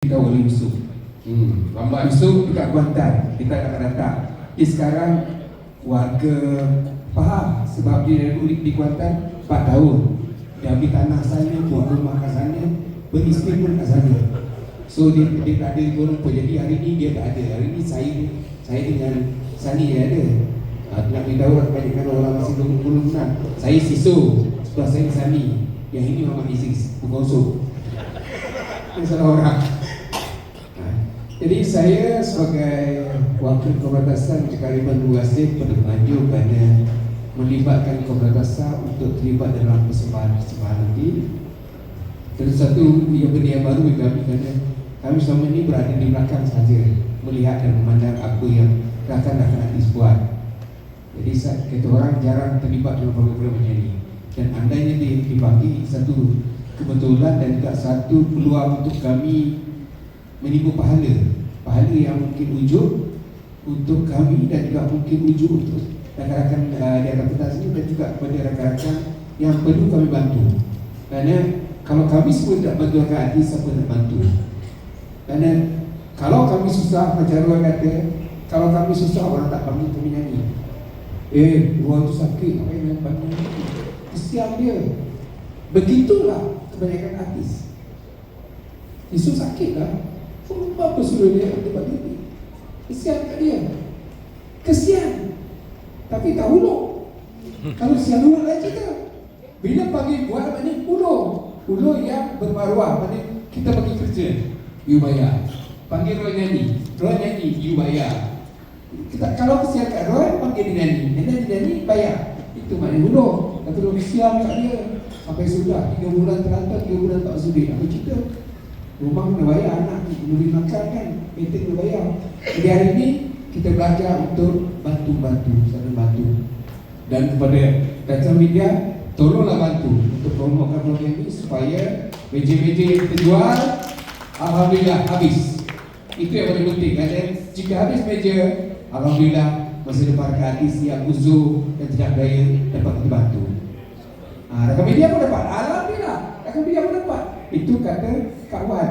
kita boleh musuh. Lambat. Musuh dekat Kuantan, kita akan datang. Sekarang warga faham sebab dia duduk di Kuantan 4 tahun. Dia ambil tanah sana, buat rumah kat sana, beristik pun kat sana. So dia tak ada korang pun. Jadi hari ni dia tak ada. Hari ni saya dengan Sani yang ada. Nak beritahu kebanyakan orang masih belum kenal. Saya Siso, sebelah saya Sani. Yang ini Muhammad Isis, Bukoso. Ini salah orang. Jadi saya sebagai wakil Kompetensan Kekariban Luasif pada menganjur kerana melibatkan Kompetensan untuk terlibat dalam persembahan nanti. Dan satu benda yang baru bagi kami kerana kami selama ini berada di belakang saja melihat dan memandang apa yang rakan-rakan nanti buat. Jadi kita orang jarang terlibat dalam program macam ini. Dan andainya dibagi satu kebetulan dan juga satu peluang untuk kami menipu pahala yang mungkin wujud untuk kami dan juga mungkin wujud untuk rakan-rakan di atas pentas ini dan juga kepada rakan-rakan yang perlu kami bantu. Kerana kalau kami semua tidak bantu rakan artis, siapa nak bantu? Kerana kalau kami susah, macam orang kata, kalau kami susah orang tak panggil kami nyanyi. Ruang tu sakit, apa yang panggil? Kesian dia. Begitulah kebanyakan artis. Isu sakit lah. Apa suruh dia tempat ini? Kesian kat dia. Kesian. Tapi tak hulur. Kalau siang hulur lain cerita. Bila panggil buat maknanya hulur. Hulur yang bermaruah. Maknanya kita bagi kerja, you bayar. Panggil Roy nyanyi, you bayar. Kita, kalau kesian kat Roy, panggil dia nyanyi. Dia nyanyi, bayar. Itu maknanya hulur. Kalau kesian kat dia, sampai sudah 3 bulan terlantar, 3 bulan tak sudi. Apa cerita? Rumah kena bayar, anak beli makan kan, meeting kena bayar. Jadi hari ini kita belajar untuk bantu, saling bantu. Dan kepada kaca media, tolonglah bantu untuk promokan program ini supaya meja-meja yang kita jual, alhamdulillah habis. Itu yang paling penting. Kerana jika habis meja, alhamdulillah masa depan artis yang uzur dan tidak daya dapat kita bantu. Rakan media pun dapat, alhamdulillah. Rakan media pun dapat. Itu kata kawan.